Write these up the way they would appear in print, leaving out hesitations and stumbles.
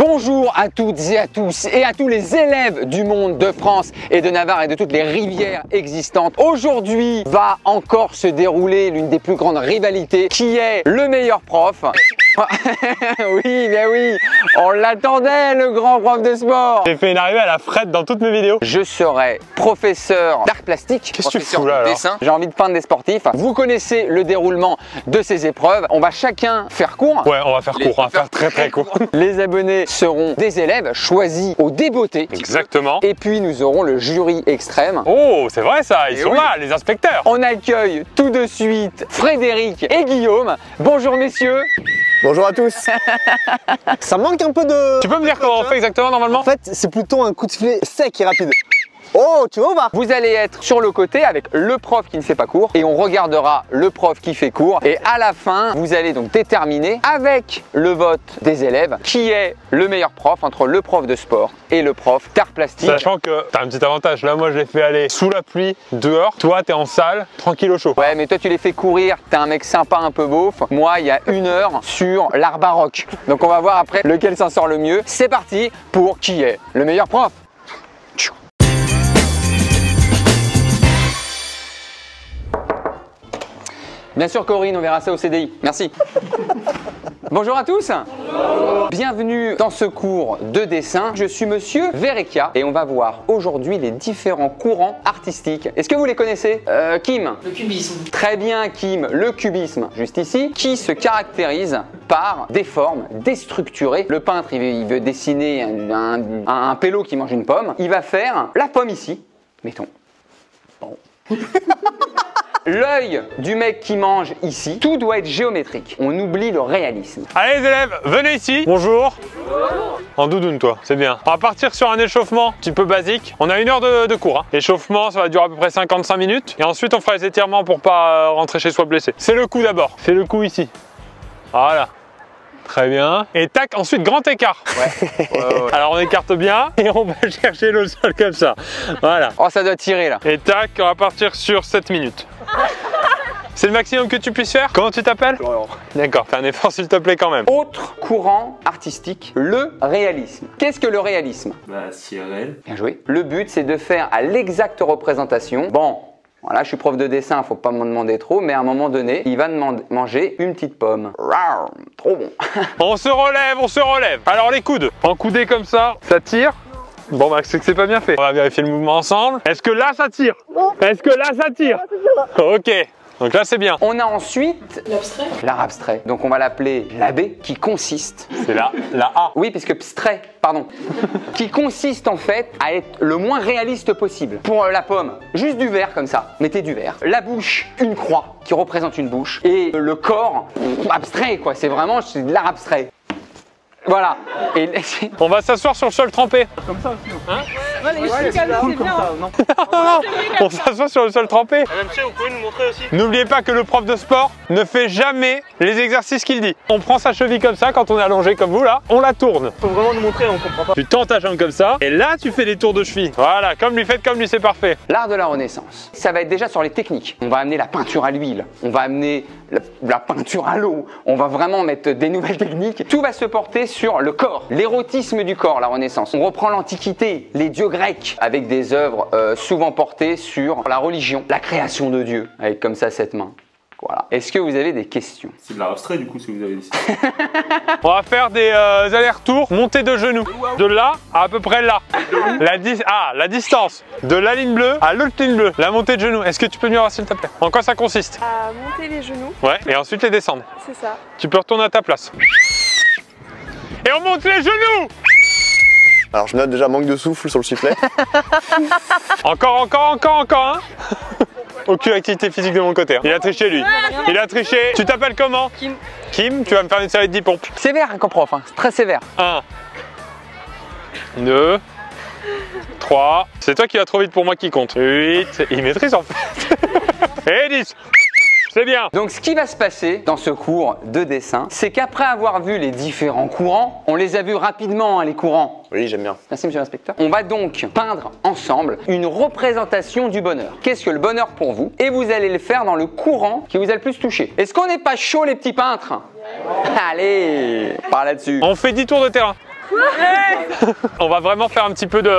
Bonjour à toutes et à tous et à tous les élèves du monde de France et de Navarre et de toutes les rivières existantes. Aujourd'hui va encore se dérouler l'une des plus grandes rivalités qui est le meilleur prof. Oui, bien oui, on l'attendait le grand prof de sport. J'ai fait une arrivée à la frette dans toutes mes vidéos. Je serai professeur d'art plastique, Qu'est-ce que tu professeur fous là, de alors dessin. J'ai envie de peindre des sportifs. Vous connaissez le déroulement de ces épreuves. On va chacun faire court. Ouais, on va faire court, on va faire très court. Les abonnés seront des élèves choisis au débeauté. Exactement. Et puis nous aurons le jury extrême. Oh, c'est vrai ça, ils sont oui. là, les inspecteurs. On accueille tout de suite Frédéric et Guillaume. Bonjour messieurs. Bonjour à tous. Ça manque un peu de... Tu peux me dire comment on fait exactement normalement? En fait, c'est plutôt un coup de filet sec et rapide. Oh, tu vas ou pas? Vous allez être sur le côté avec le prof qui ne fait pas court et on regardera le prof qui fait court. Et à la fin, vous allez donc déterminer avec le vote des élèves qui est le meilleur prof entre le prof de sport et le prof d'art plastique. Sachant que t'as un petit avantage, là moi je l'ai fait aller sous la pluie, dehors. Toi t'es en salle, tranquille au chaud. Ouais, mais toi tu les fais courir, t'es un mec sympa, un peu beauf. Moi, il y a 1 heure sur l'art baroque. Donc on va voir après lequel s'en sort le mieux. C'est parti pour qui est le meilleur prof. Bien sûr Corinne, on verra ça au CDI. Merci. Bonjour à tous. Bonjour. Bienvenue dans ce cours de dessin. Je suis monsieur Verrecchia et on va voir aujourd'hui les différents courants artistiques. Est-ce que vous les connaissez? Kim? Le cubisme. Très bien Kim, le cubisme, juste ici, qui se caractérise par des formes déstructurées. Le peintre, il veut dessiner un pélo qui mange une pomme. Il va faire la pomme ici, mettons. Bon. L'œil du mec qui mange ici, tout doit être géométrique. On oublie le réalisme. Allez les élèves, venez ici. Bonjour. Bonjour. En doudoune toi, c'est bien. On va partir sur un échauffement un petit peu basique. On a 1 heure de cours. Hein. L'échauffement, ça va durer à peu près 55 minutes. Et ensuite, on fera les étirements pour pas rentrer chez soi blessé. C'est le coup d'abord. Fais le coup ici. Voilà. Très bien. Et tac, ensuite grand écart. Ouais. Alors on écarte bien et on va chercher le sol comme ça. Voilà. Oh, ça doit tirer là. Et tac, on va partir sur 7 minutes. C'est le maximum que tu puisses faire? Comment tu t'appelles? D'accord, fais un effort s'il te plaît quand même. Autre courant artistique, le réalisme. Qu'est-ce que le réalisme? Si réel. Bien joué. Le but, c'est de faire à l'exacte représentation. Bon, voilà, je suis prof de dessin, faut pas m'en demander trop, mais à un moment donné, il va manger une petite pomme. Rawr, trop bon. On se relève, on se relève. Alors les coudes, encoudés comme ça, ça tire. Bon bah c'est que c'est pas bien fait. On va vérifier le mouvement ensemble. Est-ce que là ça tire? Est-ce que là ça tire? Ok. Donc là c'est bien. On a ensuite L'abstrait. l'art abstrait. Donc on va l'appeler l'AB, qui consiste. C'est là, la A. Oui, puisque abstrait, pardon. Qui consiste en fait à être le moins réaliste possible. Pour la pomme, juste du vert comme ça. Mettez du vert. La bouche, une croix qui représente une bouche. Et le corps, abstrait quoi. C'est vraiment de l'art abstrait. Voilà. Et On va s'asseoir sur le sol trempé. Non, on s'assoit sur le sol trempé. Madame Ché, vous pouvez nous montrer aussi? N'oubliez pas que le prof de sport ne fait jamais les exercices qu'il dit. On prend sa cheville comme ça, quand on est allongé comme vous là, on la tourne. Faut vraiment nous montrer, on comprend pas. Tu tends ta jambe comme ça, et là tu fais des tours de cheville. Voilà, comme lui, faites comme lui, c'est parfait. l'art de la Renaissance, ça va être déjà sur les techniques. On va amener la peinture à l'huile, on va amener la peinture à l'eau, on va vraiment mettre des nouvelles techniques. Tout va se porter sur le corps, l'érotisme du corps, la Renaissance. On reprend l'Antiquité, les dieux grecs, avec des œuvres souvent portées sur la religion, la création de Dieu, avec comme ça cette main. Voilà. Est-ce que vous avez des questions? C'est de l'art abstrait du coup, ce que vous avez dit. On va faire des allers-retours, montée de genoux. De là à peu près là. La distance. De la ligne bleue à l'autre ligne bleue. La montée de genoux. Est-ce que tu peux me dire s'il te plaît? En quoi ça consiste? À monter les genoux, Ouais, et ensuite les descendre. c'est ça. Tu peux retourner à ta place. Et on monte les genoux! Alors je note déjà manque de souffle sur le sifflet. Encore, hein? Aucune activité physique de mon côté. Hein. Il a triché lui. Il a triché. Tu t'appelles comment? Kim. Kim, tu vas me faire une série de 10 pompes. Sévère comme prof, hein. C'est très sévère. 1, 2, 3. C'est toi qui vas trop vite pour moi qui compte. 8. Il maîtrise en fait. Et 10. C'est bien. Donc ce qui va se passer dans ce cours de dessin, c'est qu'après avoir vu les différents courants, on les a vus rapidement hein, les courants. Oui, j'aime bien. Merci monsieur l'inspecteur. On va donc peindre ensemble une représentation du bonheur. Qu'est-ce que le bonheur pour vous? Et vous allez le faire dans le courant qui vous a le plus touché. Est-ce qu'on n'est pas chaud les petits peintres? Allez, par là-dessus. On fait 10 tours de terrain. On va vraiment faire un petit peu de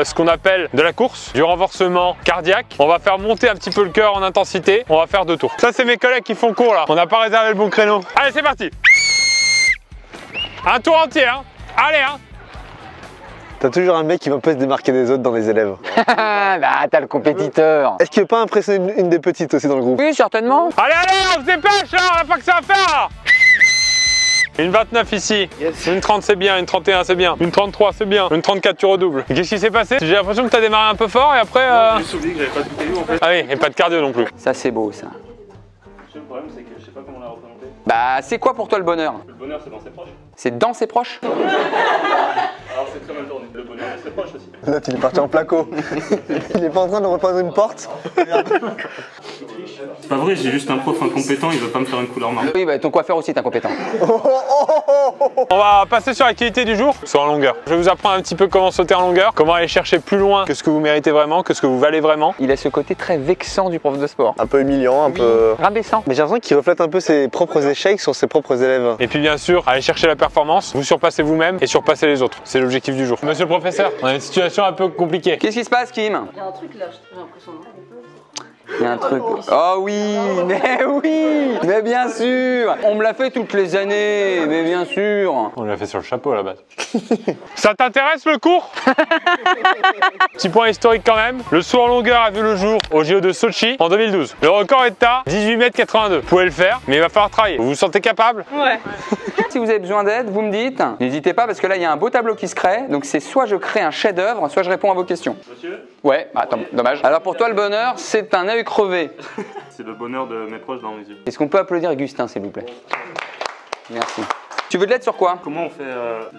ce qu'on appelle de la course, du renforcement cardiaque. On va faire monter un petit peu le cœur en intensité. On va faire 2 tours. Ça, c'est mes collègues qui font cours là. On n'a pas réservé le bon créneau. Allez, c'est parti. Un tour entier, hein. Allez, hein. T'as toujours un mec qui va pas se démarquer des autres dans les élèves. Bah, t'as le compétiteur. Est-ce qu'il veut pas impressionner une des petites aussi dans le groupe? Oui, certainement. Allez, on se dépêche là. On n'a pas que ça à faire là. Une 29 ici, une 30 c'est bien, une 31 c'est bien, une 33 c'est bien, une 34 tu redoubles. Qu'est-ce qui s'est passé? J'ai l'impression que tu as démarré un peu fort et après... J'ai juste oublié que j'avais pas de bouteille en fait. Ah oui, et pas de cardio non plus. Ça, c'est beau, ça. Le problème c'est que je sais pas comment la représenter. Bah, c'est quoi pour toi le bonheur? Le bonheur c'est dans ses proches. C'est dans ses proches? Alors c'est très mal tourné. Le bonheur c'est ses proches aussi. Là, il est parti en placo. Il est pas en train de reprendre une porte. C'est pas vrai, j'ai juste un prof incompétent, il veut pas me faire une couleur marron. Oui, bah, ton coiffeur aussi est incompétent. On va passer sur l'activité du jour, sur en longueur. Je vais vous apprendre un petit peu comment sauter en longueur, comment aller chercher plus loin que ce que vous méritez vraiment, que ce que vous valez vraiment. Il a ce côté très vexant du prof de sport. Un peu humiliant, un peu... Rabaissant. Mais j'ai l'impression qu'il reflète un peu ses propres échecs sur ses propres élèves. Et puis bien sûr, aller chercher la performance, vous surpassez vous-même et surpasser les autres. C'est l'objectif du jour. Monsieur le professeur, on a une situation un peu compliquée. Qu'est-ce qui se passe, Kim? Il y a un truc là, j'ai l'impression. Il y a un truc. Oh oui, mais bien sûr. On me l'a fait toutes les années, mais bien sûr. On l'a fait sur le chapeau à la base. Ça t'intéresse le cours? Petit point historique quand même. Le saut en longueur a vu le jour au JO de Sochi en 2012. Le record est à 18,82 m. Vous pouvez le faire, mais il va falloir travailler. Vous vous sentez capable? Ouais. Si vous avez besoin d'aide, vous me dites. N'hésitez pas parce que là, il y a un beau tableau qui se crée. Donc c'est soit je crée un chef-d'œuvre, soit je réponds à vos questions. Monsieur? Ouais, bah, attends, dommage. Alors pour toi, le bonheur, c'est un œil crevé. C'est le bonheur de mes proches dans mes yeux. Est-ce qu'on peut applaudir Augustin, s'il vous plaît? Merci. Tu veux de l'aide sur quoi? Comment on fait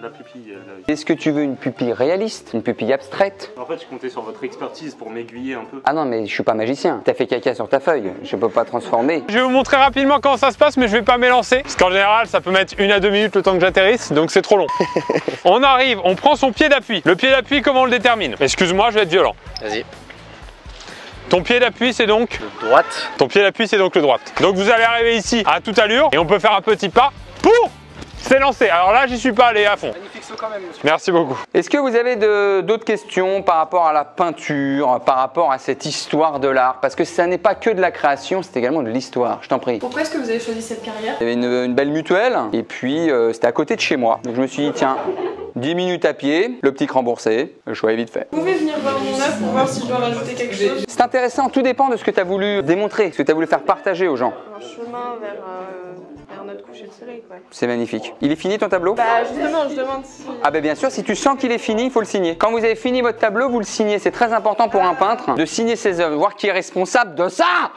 la pupille Est-ce que tu veux une pupille réaliste, une pupille abstraite? En fait, je comptais sur votre expertise pour m'aiguiller un peu. Ah non, mais je suis pas magicien. T'as fait caca sur ta feuille. Je peux pas transformer. Je vais vous montrer rapidement comment ça se passe, mais je vais pas m'élancer. Parce qu'en général, ça peut mettre 1 à 2 minutes le temps que j'atterrisse, donc c'est trop long. On arrive, on prend son pied d'appui. Le pied d'appui, comment on le détermine? Excuse-moi, je vais être violent. Vas-y. Ton pied d'appui, c'est donc Droite. Ton pied d'appui, c'est donc le droite. Donc vous allez arriver ici à toute allure et on peut faire un petit pas pour s'élancer. Alors là, j'y suis pas allé à fond. Magnifique saut quand même, monsieur. Merci beaucoup. Est-ce que vous avez d'autres questions par rapport à la peinture, par rapport à cette histoire de l'art? Parce que ça n'est pas que de la création, c'est également de l'histoire. Je t'en prie. Pourquoi est-ce que vous avez choisi cette carrière? Il y avait une belle mutuelle et puis c'était à côté de chez moi. Donc je me suis dit, tiens, 10 minutes à pied, l'optique remboursée, le choix est vite fait. Vous pouvez venir voir mon œuvre pour voir si je dois rajouter quelque chose? C'est intéressant, tout dépend de ce que tu as voulu démontrer, ce que tu as voulu faire partager aux gens. Un chemin vers notre coucher de soleil, quoi. C'est magnifique. Il est fini ton tableau? Bah justement, je demande si... Ah ben bien sûr, si tu sens qu'il est fini, il faut le signer. Quand vous avez fini votre tableau, vous le signez. C'est très important pour un peintre de signer ses œuvres, voir qui est responsable de ça.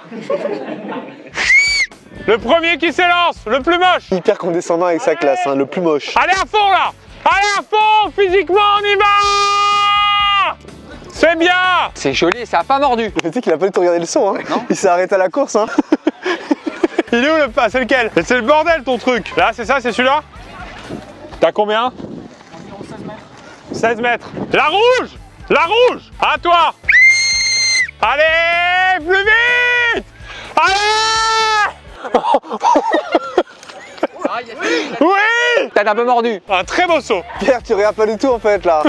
Le premier qui s'élance, le plus moche. Hyper condescendant avec sa classe, hein, le plus moche. Allez à fond là. Allez à fond, physiquement, on y va. C'est bien. C'est joli, ça a pas mordu. Tu sais qu'il a pas du tout regardé le son, hein. Non. Il s'est arrêté à la course, hein. Il est où le pas? C'est lequel? C'est le bordel ton truc. Là, c'est ça, c'est celui-là? T'as combien? 16 mètres. La rouge! La rouge! À toi! Allez! Plus vite! Allez! Oui! T'as un peu mordu. Un très beau saut. Pierre, tu regardes pas du tout en fait là.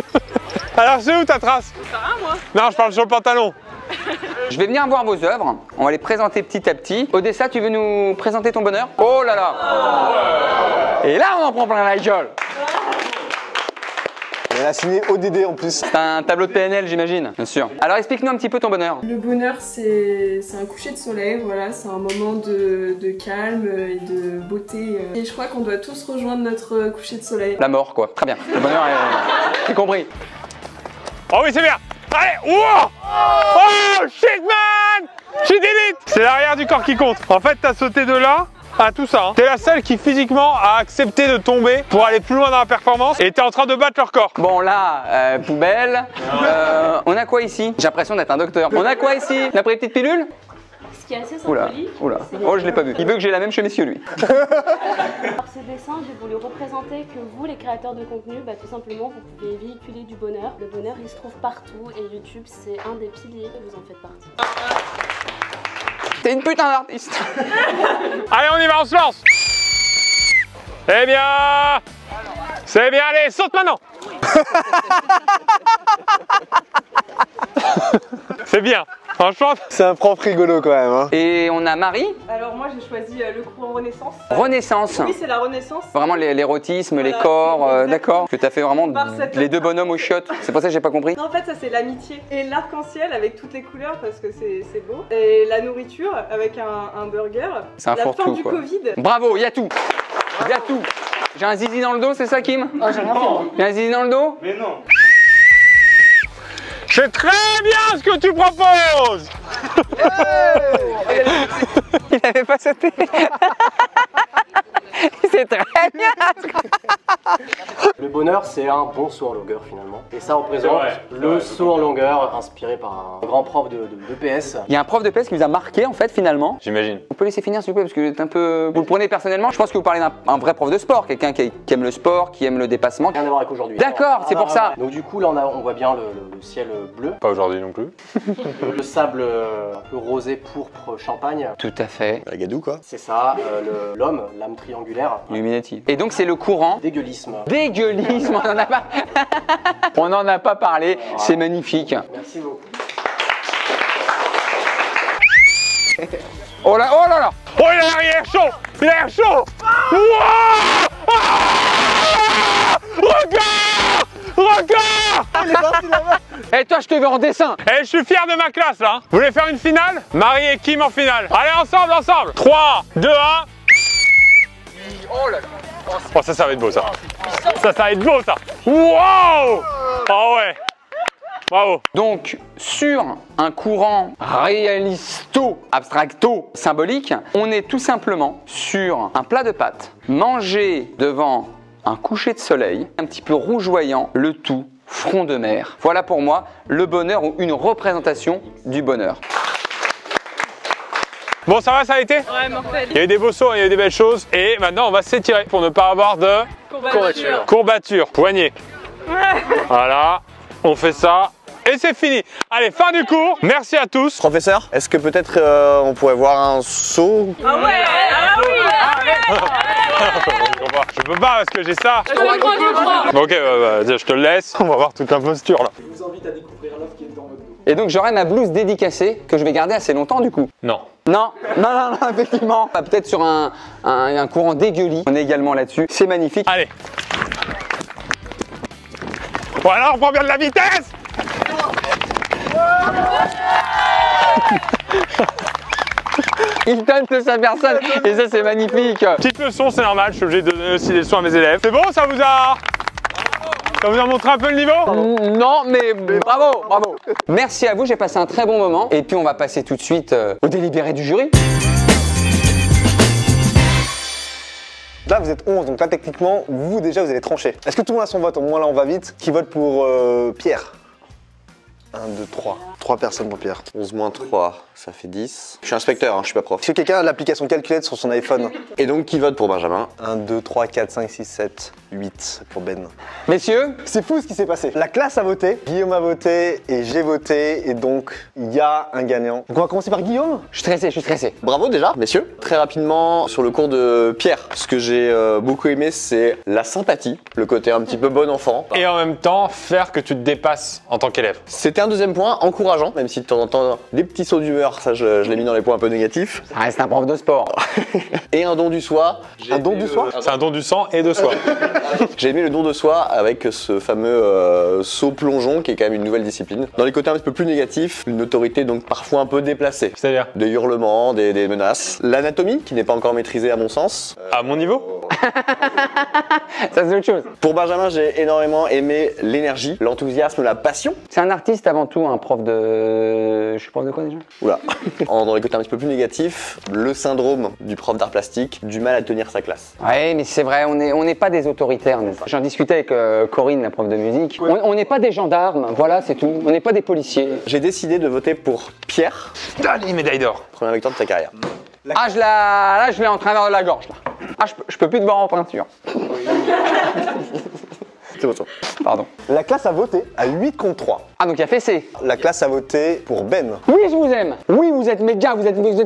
Alors, c'est où ta trace? moi. Non, je parle sur le pantalon. Je vais venir voir vos œuvres. On va les présenter petit à petit. Odessa, tu veux nous présenter ton bonheur? Oh là là! Et là, on en prend plein la gueule. Elle a signé ODD en plus. C'est un tableau de PNL, j'imagine. Bien sûr. Alors, explique-nous un petit peu ton bonheur. Le bonheur, c'est un coucher de soleil, voilà, c'est un moment de calme et de beauté. Et je crois qu'on doit tous rejoindre notre coucher de soleil. La mort, quoi. Très bien. Le bonheur est compris. Oh oui, c'est bien. Allez, wow! Oh, shit, man! J'ai delete! C'est l'arrière du corps qui compte. En fait, t'as sauté de là à tout ça. Hein. T'es la seule qui, physiquement, a accepté de tomber pour aller plus loin dans la performance et t'es en train de battre leur corps. Bon, là, poubelle. On a quoi ici? J'ai l'impression d'être un docteur. On a quoi ici? On a pris des petites pilules? Ce qui est assez Oula, symbolique. oula. Oh, je l'ai pas vu. Il veut que j'ai la même chemise que lui. Par ces dessins, j'ai voulu représenter que vous, les créateurs de contenu, bah, tout simplement, vous pouvez véhiculer du bonheur. Le bonheur, il se trouve partout et YouTube, c'est un des piliers et vous en faites partie. T'es une putain d'artiste. Allez, on y va, on se lance. Eh bien, c'est bien, allez, saute maintenant. C'est bien. Franchement, C'est un prof rigolo quand même. Hein. Et on a Marie, Alors moi j'ai choisi le courant Renaissance. Renaissance. Oui, c'est la Renaissance. Vraiment l'érotisme, les Voilà, corps, exactement. d'accord. Que t'as fait vraiment Par cette les deux bonhommes aux chiottes. C'est pour ça que j'ai pas compris. Non, en fait, ça c'est l'amitié. Et l'arc-en-ciel avec toutes les couleurs parce que c'est beau. Et la nourriture avec un burger. C'est un La fin fourre-tout, du quoi. Covid. Bravo, il y a tout. Il y a tout. J'ai un zizi dans le dos, c'est ça, Kim? J'ai un zizi dans le dos? Mais non. c'est très bien ce que tu proposes. Il avait pas sauté. C'est très bien. Le bonheur, c'est un bon saut en longueur finalement. Et ça représente le saut en longueur inspiré par un grand prof de PS. Il y a un prof de PS qui vous a marqué en fait finalement. J'imagine. On peut laisser finir s'il vous plaît parce que vous êtes un peu... Vous le prenez personnellement. Je pense que vous parlez d'un vrai prof de sport, quelqu'un qui aime le sport, qui aime le dépassement. Rien à voir avec aujourd'hui. D'accord, c'est pour ça. Donc du coup là on voit bien le ciel bleu, Pas aujourd'hui non plus. le sable un peu rosé, pourpre, champagne. Tout à fait. La gadou quoi. C'est ça, l'homme, l'âme triangulaire. Illuminati. Et donc c'est le courant. Dégueulisme. Dégueulisme, on en a pas. On n'en a pas parlé. C'est magnifique. Merci beaucoup. Oh là, oh là là. Oh, il a l'air chaud. Il a l'air chaud. Wouah. Ah. Regarde. Et toi, je te veux en dessin. Eh, je suis fier de ma classe là. Vous voulez faire une finale? Marie et Kim en finale. Allez, ensemble. 3, 2, 1. Oh là là. Oh, ça va être beau ça. Ça va être beau ça. Wow. Oh ouais. Bravo. Donc, sur un courant réalisto, abstracto, symbolique, on est tout simplement sur un plat de pâtes, mangé devant un coucher de soleil, un petit peu rougeoyant, le tout front de mer. Voilà pour moi le bonheur ou une représentation du bonheur. Bon, ça a été? Ouais, mortel. Il y a eu des beaux sauts, il y a eu des belles choses. Et maintenant, on va s'étirer pour ne pas avoir de courbature. Poignet. Voilà, on fait ça. Et c'est fini. Allez, fin du cours. Merci à tous. Professeur, est-ce que peut-être on pourrait voir un saut? Ah ouais, ah oui. Je peux pas parce que j'ai ça. Ok, je te le laisse. On va voir toute la posture là. Je vous invite à découvrir l'œuf qui est dans votre dos. Et donc j'aurai ma blouse dédicacée que je vais garder assez longtemps du coup. Non. Non, effectivement. Peut-être sur un courant dégueulis. On est également là-dessus. C'est magnifique. Allez. Voilà, on prend bien de la vitesse. Il tente sa personne et ça c'est magnifique. Petite leçon, c'est normal, je suis obligé de donner aussi des leçons à mes élèves. C'est bon, ça vous a montré un peu le niveau? Non, mais bravo. Merci à vous, j'ai passé un très bon moment. Et puis on va passer tout de suite au délibéré du jury. Là vous êtes 11, donc là techniquement, vous déjà vous allez trancher. Est-ce que tout le monde a son vote? Au moins là on va vite. Qui vote pour Pierre? 1, 2, 3. 3 personnes pour Pierre. 11 moins 3, ça fait 10. Je suis inspecteur, hein, je suis pas prof. Est-ce que quelqu'un a l'application Calculette sur son iPhone? Et donc, qui vote pour Benjamin? 1, 2, 3, 4, 5, 6, 7, 8 pour Ben. Messieurs, C'est fou ce qui s'est passé. La classe a voté, Guillaume a voté et j'ai voté et donc il y a un gagnant. Donc on va commencer par Guillaume. je suis stressé. Bravo déjà, messieurs. Très rapidement, sur le cours de Pierre, ce que j'ai beaucoup aimé, c'est la sympathie, le côté un petit peu bon enfant. Et en même temps, faire que tu te dépasses en tant qu'élève. C'était un deuxième point encourageant, même si de temps en temps, des petits sauts d'humeur, ça je l'ai mis dans les points un peu négatifs. Ça reste un prof de sport. Et un don du soi. Un don du soi? C'est un don du sang et de soi. J'ai aimé le don de soi avec ce fameux saut plongeon qui est quand même une nouvelle discipline. Dans les côtés un petit peu plus négatifs, une autorité donc parfois un peu déplacée. C'est-à-dire? Des hurlements, des menaces. L'anatomie qui n'est pas encore maîtrisée à mon sens. À mon niveau? Ça c'est autre chose. Pour Benjamin, j'ai énormément aimé l'énergie, l'enthousiasme, la passion. C'est un artiste avant tout, un prof de... Je suis prof de quoi déjà? Oula. Dans les côtés un petit peu plus négatifs, le syndrome du prof d'art plastique, du mal à tenir sa classe. Ouais, mais c'est vrai, on n'est pas des autoritaires. J'en discutais avec Corinne, la prof de musique. On n'est pas des gendarmes, voilà, c'est tout. On n'est pas des policiers. J'ai décidé de voter pour Pierre, Allez, médaille d'or. première victoire de ta carrière. Ah, là, je l'ai en travers de la gorge. Là. Ah, je peux plus te voir en peinture. C'est bon, ça. Pardon. La classe a voté à 8 contre 3. Ah, donc il y a fessé. La classe a voté pour Ben. Oui, je vous aime. Oui, vous êtes méga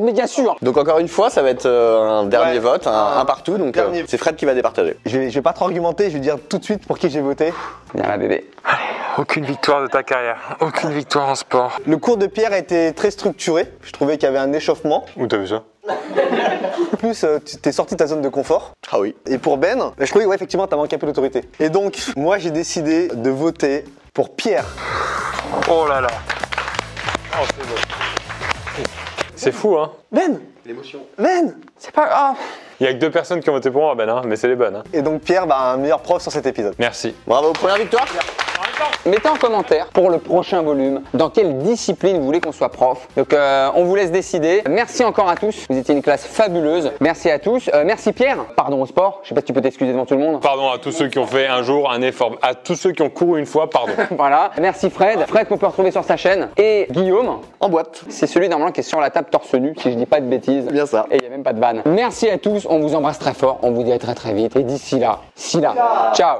méga sûr. Donc encore une fois, ça va être un dernier Ouais. vote, un partout. Donc Dernier. c'est Fred qui va départager. Je vais pas trop argumenter, je vais dire tout de suite pour qui j'ai voté. Viens là, bébé. Aucune victoire de ta carrière. Aucune victoire en sport. Le cours de Pierre a été très structuré. Je trouvais qu'il y avait un échauffement. Où t'as vu ça? En plus, tu t'es sorti de ta zone de confort. Ah oui. Et pour Ben, je trouvais que ouais, effectivement, t'as manqué un peu d'autorité. Et donc, moi, j'ai décidé de voter pour Pierre. Oh là là. Oh, c'est beau. C'est fou, hein? Ben L'émotion. Ben C'est pas grave. Il y a que 2 personnes qui ont voté pour moi, Ben, hein, mais c'est les bonnes. Hein. Et donc, Pierre, un meilleur prof sur cet épisode. Merci. Bravo, première victoire. Mettez en commentaire pour le prochain volume dans quelle discipline vous voulez qu'on soit prof. Donc on vous laisse décider. Merci encore à tous. Vous étiez une classe fabuleuse. Merci à tous. Merci Pierre. Pardon au sport. Je sais pas si tu peux t'excuser devant tout le monde. Pardon à tous ceux qui ont fait un jour un effort. À tous ceux qui ont couru une fois, pardon. Voilà. Merci Fred. Fred qu'on peut retrouver sur sa chaîne. Et Guillaume. En boîte. C'est celui normalement qui est sur la table torse nu, si je dis pas de bêtises. Bien ça. Et il n'y a même pas de vanne. Merci à tous. On vous embrasse très fort. On vous dit à très très vite. Et d'ici là, ciao.